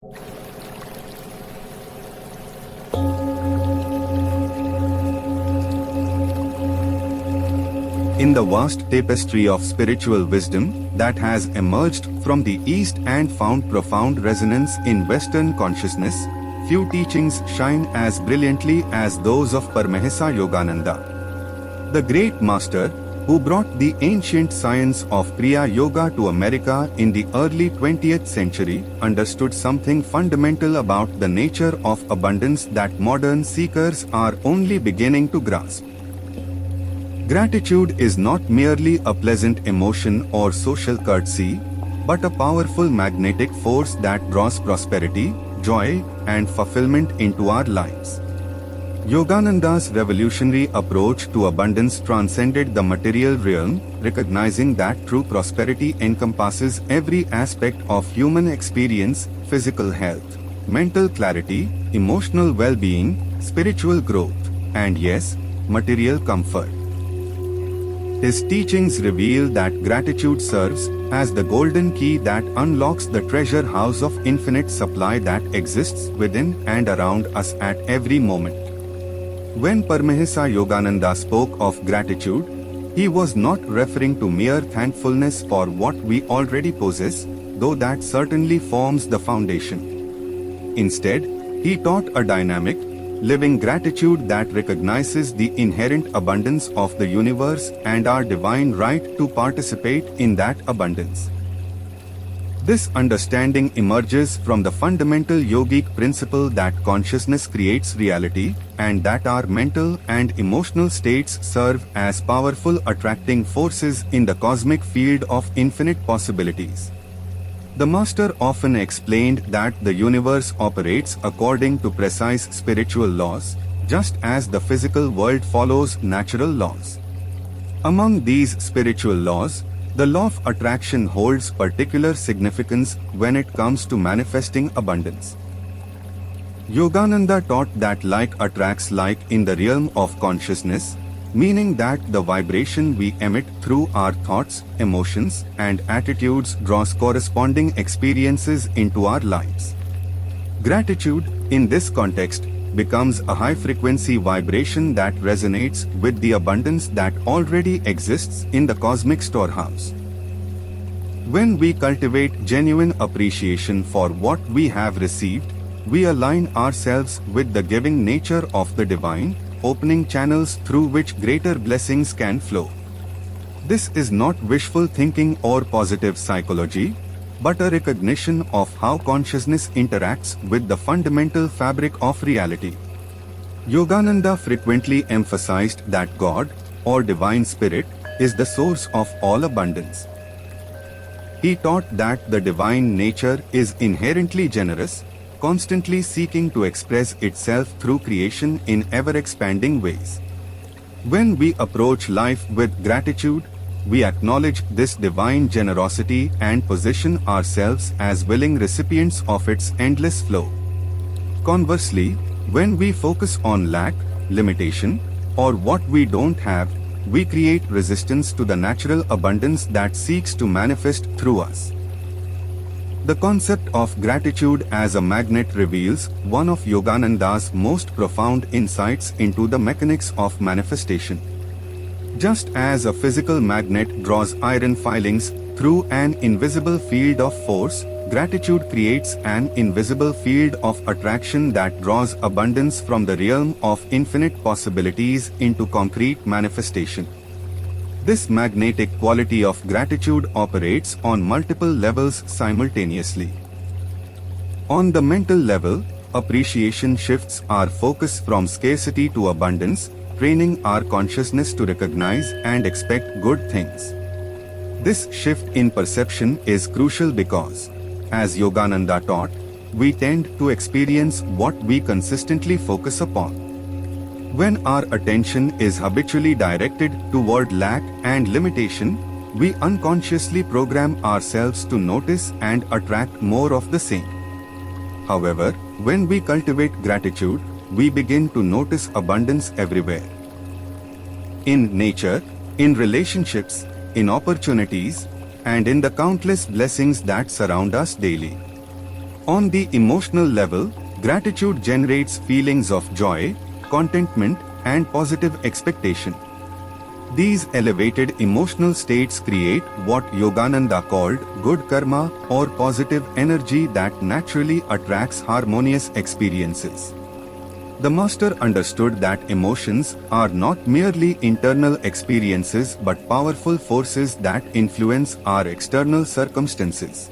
In the vast tapestry of spiritual wisdom that has emerged from the East and found profound resonance in Western consciousness, few teachings shine as brilliantly as those of Paramahansa Yogananda. The great master, who brought the ancient science of kriya yoga to America in the early 20th century, understood something fundamental about the nature of abundance that modern seekers are only beginning to grasp. Gratitude is not merely a pleasant emotion or social courtesy, but a powerful magnetic force that draws prosperity, joy, and fulfillment into our lives. Yogananda's revolutionary approach to abundance transcended the material realm, recognizing that true prosperity encompasses every aspect of human experience: physical health, mental clarity, emotional well-being, spiritual growth, and yes, material comfort. His teachings reveal that gratitude serves as the golden key that unlocks the treasure house of infinite supply that exists within and around us at every moment. When Paramahansa Yogananda spoke of gratitude, he was not referring to mere thankfulness for what we already possess, though that certainly forms the foundation. Instead, he taught a dynamic, living gratitude that recognizes the inherent abundance of the universe and our divine right to participate in that abundance. This understanding emerges from the fundamental yogic principle that consciousness creates reality, and that our mental and emotional states serve as powerful attracting forces in the cosmic field of infinite possibilities. The master often explained that the universe operates according to precise spiritual laws, just as the physical world follows natural laws. Among these spiritual laws, the law of attraction holds particular significance when it comes to manifesting abundance. Yogananda taught that like attracts like in the realm of consciousness, meaning that the vibration we emit through our thoughts, emotions, and attitudes draws corresponding experiences into our lives. Gratitude, in this context, becomes a high-frequency vibration that resonates with the abundance that already exists in the cosmic storehouse. When we cultivate genuine appreciation for what we have received, we align ourselves with the giving nature of the divine, opening channels through which greater blessings can flow. This is not wishful thinking or positive psychology, but a recognition of how consciousness interacts with the fundamental fabric of reality. Yogananda frequently emphasized that God, or divine spirit, is the source of all abundance. He taught that the divine nature is inherently generous, constantly seeking to express itself through creation in ever-expanding ways. When we approach life with gratitude, we acknowledge this divine generosity and position ourselves as willing recipients of its endless flow. Conversely, when we focus on lack, limitation, or what we don't have, we create resistance to the natural abundance that seeks to manifest through us. The concept of gratitude as a magnet reveals one of Yogananda's most profound insights into the mechanics of manifestation. Just as a physical magnet draws iron filings through an invisible field of force, gratitude creates an invisible field of attraction that draws abundance from the realm of infinite possibilities into concrete manifestation. This magnetic quality of gratitude operates on multiple levels simultaneously. On the mental level, appreciation shifts our focus from scarcity to abundance, training our consciousness to recognize and expect good things. This shift in perception is crucial because, as Yogananda taught, we tend to experience what we consistently focus upon. When our attention is habitually directed toward lack and limitation, we unconsciously program ourselves to notice and attract more of the same. However, when we cultivate gratitude, we begin to notice abundance everywhere. In nature, in relationships, in opportunities, and in the countless blessings that surround us daily. On the emotional level, gratitude generates feelings of joy, contentment, and positive expectation. These elevated emotional states create what Yogananda called good karma or positive energy that naturally attracts harmonious experiences. The master understood that emotions are not merely internal experiences but powerful forces that influence our external circumstances.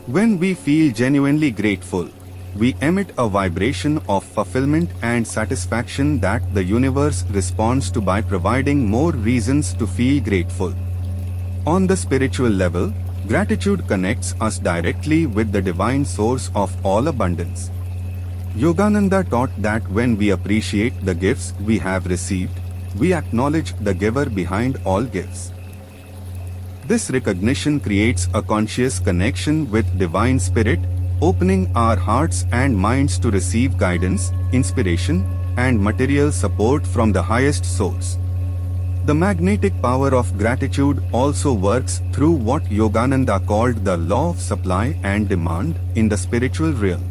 When we feel genuinely grateful, we emit a vibration of fulfillment and satisfaction that the universe responds to by providing more reasons to feel grateful. On the spiritual level, gratitude connects us directly with the divine source of all abundance. Yogananda taught that when we appreciate the gifts we have received, we acknowledge the giver behind all gifts. This recognition creates a conscious connection with Divine Spirit, opening our hearts and minds to receive guidance, inspiration, and material support from the highest source. The magnetic power of gratitude also works through what Yogananda called the law of supply and demand in the spiritual realm.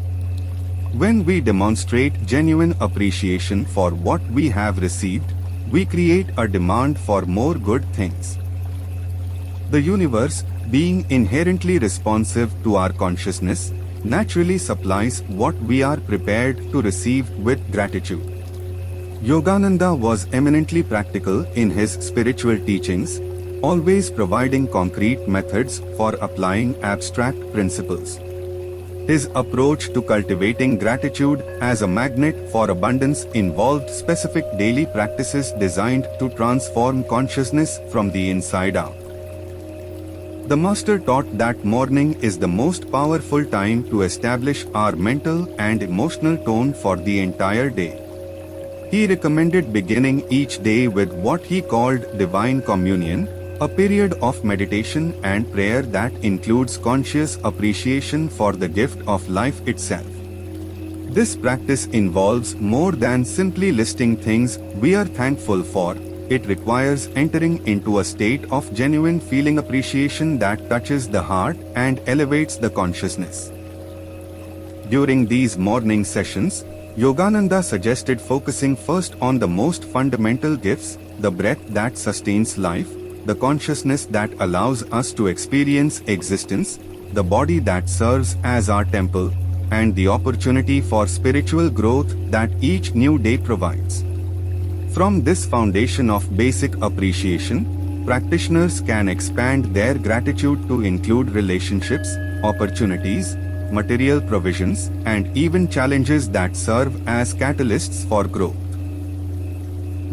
When we demonstrate genuine appreciation for what we have received, we create a demand for more good things. The universe, being inherently responsive to our consciousness, naturally supplies what we are prepared to receive with gratitude. Yogananda was eminently practical in his spiritual teachings, always providing concrete methods for applying abstract principles. His approach to cultivating gratitude as a magnet for abundance involved specific daily practices designed to transform consciousness from the inside out. The master taught that morning is the most powerful time to establish our mental and emotional tone for the entire day. He recommended beginning each day with what he called divine communion, a period of meditation and prayer that includes conscious appreciation for the gift of life itself. This practice involves more than simply listing things we are thankful for. It requires entering into a state of genuine feeling appreciation that touches the heart and elevates the consciousness. During these morning sessions, Yogananda suggested focusing first on the most fundamental gifts, the breath that sustains life, the consciousness that allows us to experience existence, the body that serves as our temple, and the opportunity for spiritual growth that each new day provides. From this foundation of basic appreciation, practitioners can expand their gratitude to include relationships, opportunities, material provisions, and even challenges that serve as catalysts for growth.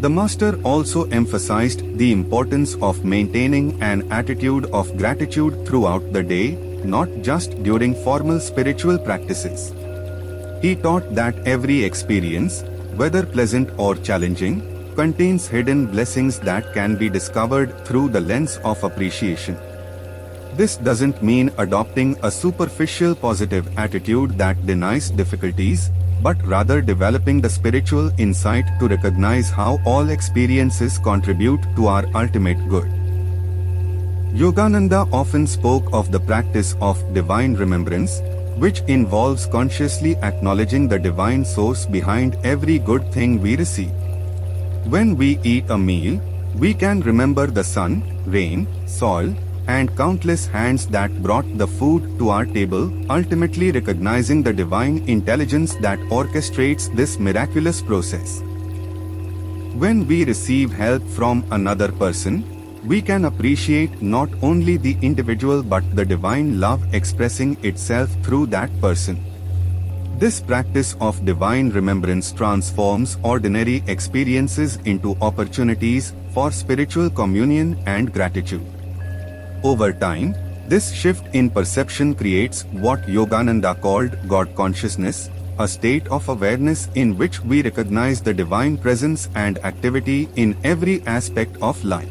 The master also emphasized the importance of maintaining an attitude of gratitude throughout the day, not just during formal spiritual practices. He taught that every experience, whether pleasant or challenging, contains hidden blessings that can be discovered through the lens of appreciation. This doesn't mean adopting a superficial positive attitude that denies difficulties, but rather developing the spiritual insight to recognize how all experiences contribute to our ultimate good. Yogananda often spoke of the practice of divine remembrance, which involves consciously acknowledging the divine source behind every good thing we receive. When we eat a meal, we can remember the sun, rain, soil, and countless hands that brought the food to our table, ultimately recognizing the divine intelligence that orchestrates this miraculous process. When we receive help from another person, we can appreciate not only the individual but the divine love expressing itself through that person. This practice of divine remembrance transforms ordinary experiences into opportunities for spiritual communion and gratitude. Over time, this shift in perception creates what Yogananda called God consciousness, a state of awareness in which we recognize the divine presence and activity in every aspect of life.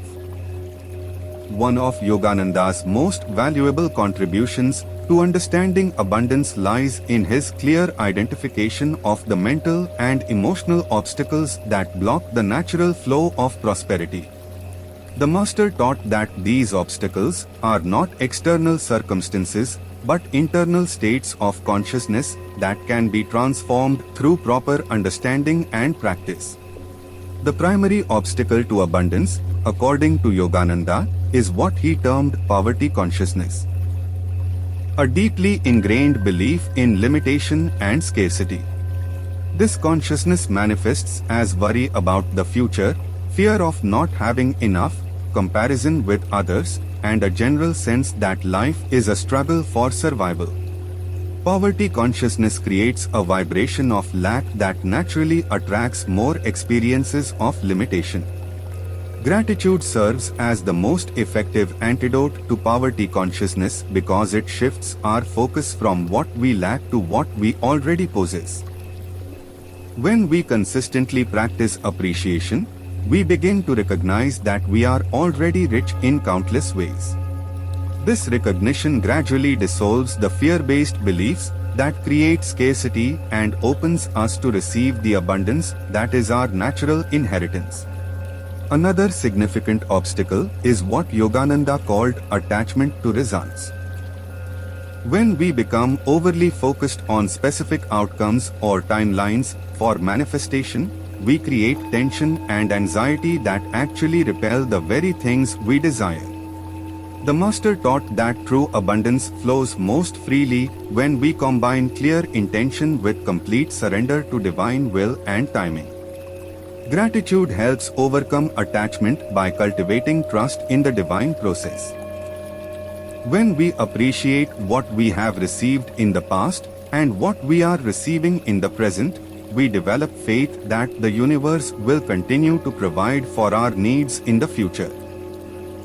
One of Yogananda's most valuable contributions to understanding abundance lies in his clear identification of the mental and emotional obstacles that block the natural flow of prosperity. The master taught that these obstacles are not external circumstances, but internal states of consciousness that can be transformed through proper understanding and practice. The primary obstacle to abundance, according to Yogananda, is what he termed poverty consciousness. A deeply ingrained belief in limitation and scarcity. This consciousness manifests as worry about the future, fear of not having enough, comparison with others, and a general sense that life is a struggle for survival. Poverty consciousness creates a vibration of lack that naturally attracts more experiences of limitation. Gratitude serves as the most effective antidote to poverty consciousness because it shifts our focus from what we lack to what we already possess. When we consistently practice appreciation, we begin to recognize that we are already rich in countless ways. This recognition gradually dissolves the fear-based beliefs that create scarcity and opens us to receive the abundance that is our natural inheritance. Another significant obstacle is what Yogananda called attachment to results. When we become overly focused on specific outcomes or timelines for manifestation, we create tension and anxiety that actually repel the very things we desire. The Master taught that true abundance flows most freely when we combine clear intention with complete surrender to divine will and timing. Gratitude helps overcome attachment by cultivating trust in the divine process. When we appreciate what we have received in the past and what we are receiving in the present, we develop faith that the universe will continue to provide for our needs in the future.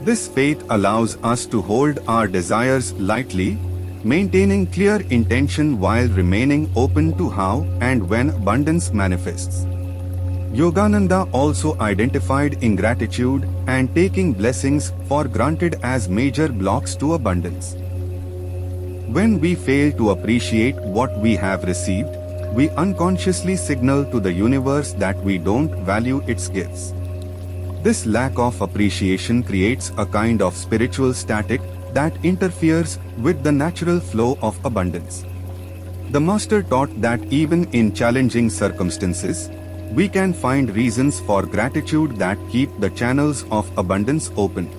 This faith allows us to hold our desires lightly, maintaining clear intention while remaining open to how and when abundance manifests. Yogananda also identified ingratitude and taking blessings for granted as major blocks to abundance. When we fail to appreciate what we have received, we unconsciously signal to the universe that we don't value its gifts. This lack of appreciation creates a kind of spiritual static that interferes with the natural flow of abundance. The Master taught that even in challenging circumstances, we can find reasons for gratitude that keep the channels of abundance open.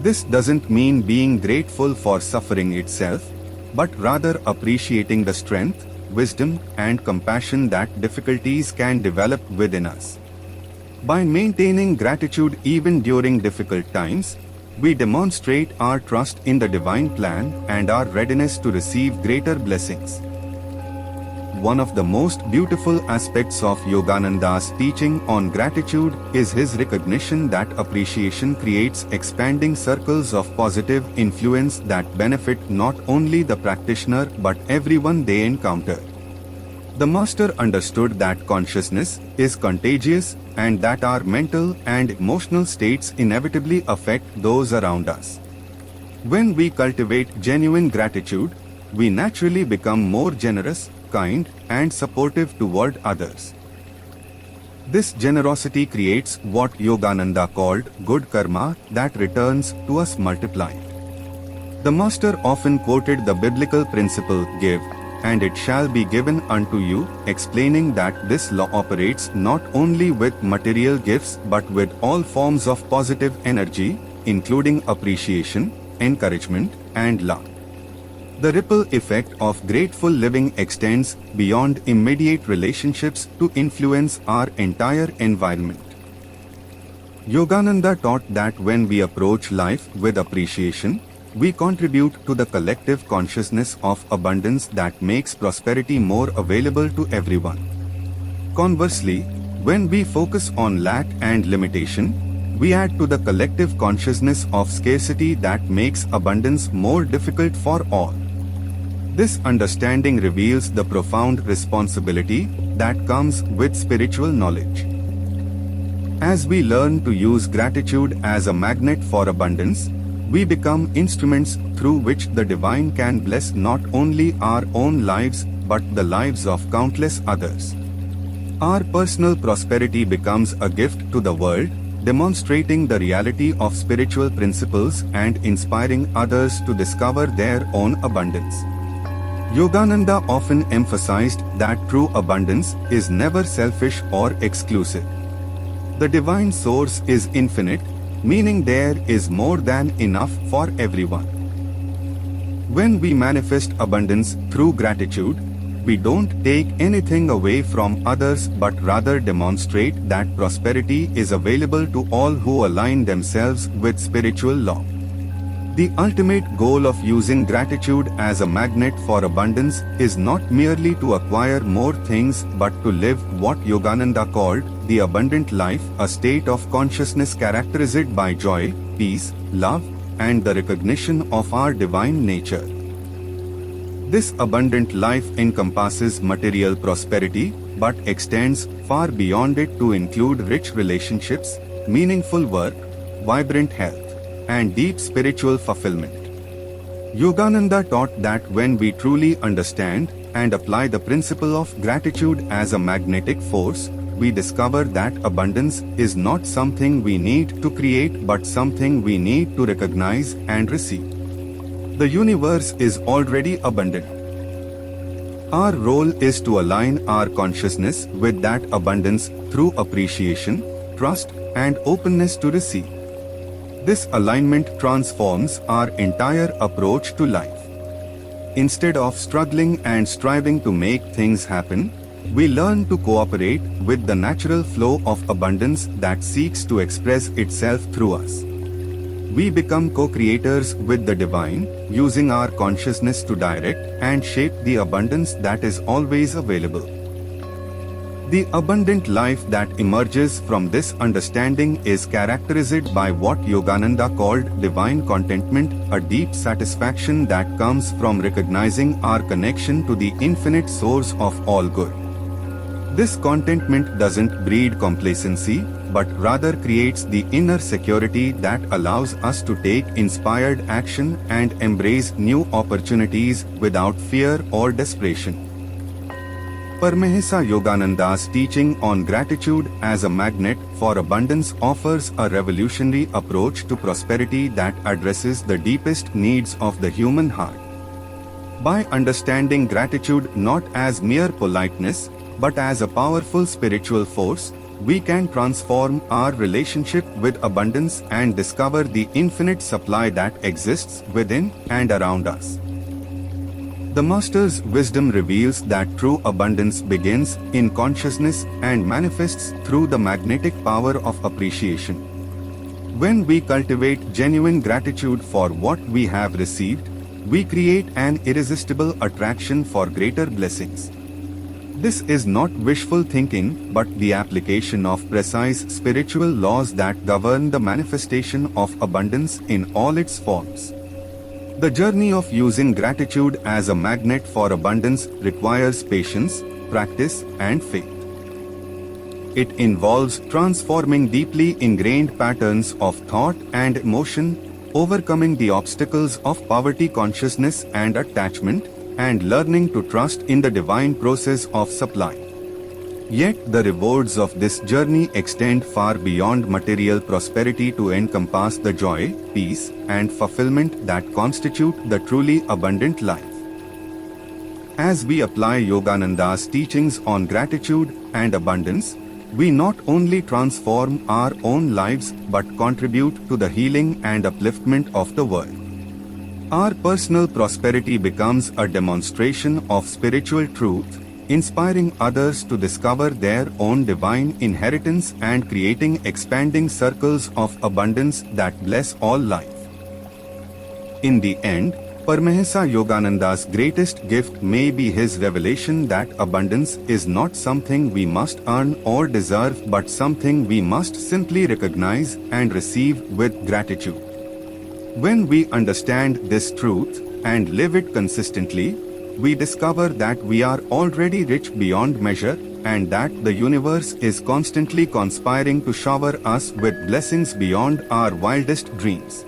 This doesn't mean being grateful for suffering itself, but rather appreciating the strength, wisdom, and compassion that difficulties can develop within us. By maintaining gratitude even during difficult times, we demonstrate our trust in the divine plan and our readiness to receive greater blessings. One of the most beautiful aspects of Yogananda's teaching on gratitude is his recognition that appreciation creates expanding circles of positive influence that benefit not only the practitioner but everyone they encounter. The Master understood that consciousness is contagious and that our mental and emotional states inevitably affect those around us. When we cultivate genuine gratitude, we naturally become more generous, kind, and supportive toward others. This generosity creates what Yogananda called good karma that returns to us multiplied. The Master often quoted the biblical principle, give, and it shall be given unto you, explaining that this law operates not only with material gifts but with all forms of positive energy, including appreciation, encouragement, and love. The ripple effect of grateful living extends beyond immediate relationships to influence our entire environment. Yogananda taught that when we approach life with appreciation, we contribute to the collective consciousness of abundance that makes prosperity more available to everyone. Conversely, when we focus on lack and limitation, we add to the collective consciousness of scarcity that makes abundance more difficult for all. This understanding reveals the profound responsibility that comes with spiritual knowledge. As we learn to use gratitude as a magnet for abundance, we become instruments through which the divine can bless not only our own lives but the lives of countless others. Our personal prosperity becomes a gift to the world, demonstrating the reality of spiritual principles and inspiring others to discover their own abundance. Yogananda often emphasized that true abundance is never selfish or exclusive. The divine source is infinite, meaning there is more than enough for everyone. When we manifest abundance through gratitude, we don't take anything away from others but rather demonstrate that prosperity is available to all who align themselves with spiritual law. The ultimate goal of using gratitude as a magnet for abundance is not merely to acquire more things but to live what Yogananda called the abundant life, a state of consciousness characterized by joy, peace, love, and the recognition of our divine nature. This abundant life encompasses material prosperity but extends far beyond it to include rich relationships, meaningful work, vibrant health, and deep spiritual fulfillment. Yogananda taught that when we truly understand and apply the principle of gratitude as a magnetic force, we discover that abundance is not something we need to create but something we need to recognize and receive. The universe is already abundant. Our role is to align our consciousness with that abundance through appreciation, trust, and openness to receive. This alignment transforms our entire approach to life. Instead of struggling and striving to make things happen, we learn to cooperate with the natural flow of abundance that seeks to express itself through us. We become co-creators with the divine, using our consciousness to direct and shape the abundance that is always available. The abundant life that emerges from this understanding is characterized by what Yogananda called divine contentment, a deep satisfaction that comes from recognizing our connection to the infinite source of all good. This contentment doesn't breed complacency, but rather creates the inner security that allows us to take inspired action and embrace new opportunities without fear or desperation. Paramahansa Yogananda's teaching on gratitude as a magnet for abundance offers a revolutionary approach to prosperity that addresses the deepest needs of the human heart. By understanding gratitude not as mere politeness, but as a powerful spiritual force, we can transform our relationship with abundance and discover the infinite supply that exists within and around us. The Master's wisdom reveals that true abundance begins in consciousness and manifests through the magnetic power of appreciation. When we cultivate genuine gratitude for what we have received, we create an irresistible attraction for greater blessings. This is not wishful thinking but the application of precise spiritual laws that govern the manifestation of abundance in all its forms. The journey of using gratitude as a magnet for abundance requires patience, practice, and faith. It involves transforming deeply ingrained patterns of thought and emotion, overcoming the obstacles of poverty consciousness and attachment, and learning to trust in the divine process of supply. Yet the rewards of this journey extend far beyond material prosperity to encompass the joy, peace, and fulfillment that constitute the truly abundant life. As we apply Yogananda's teachings on gratitude and abundance, we not only transform our own lives but contribute to the healing and upliftment of the world. Our personal prosperity becomes a demonstration of spiritual truth, inspiring others to discover their own divine inheritance and creating expanding circles of abundance that bless all life. In the end, Paramahansa Yogananda's greatest gift may be his revelation that abundance is not something we must earn or deserve but something we must simply recognize and receive with gratitude. When we understand this truth and live it consistently, we discover that we are already rich beyond measure and that the universe is constantly conspiring to shower us with blessings beyond our wildest dreams.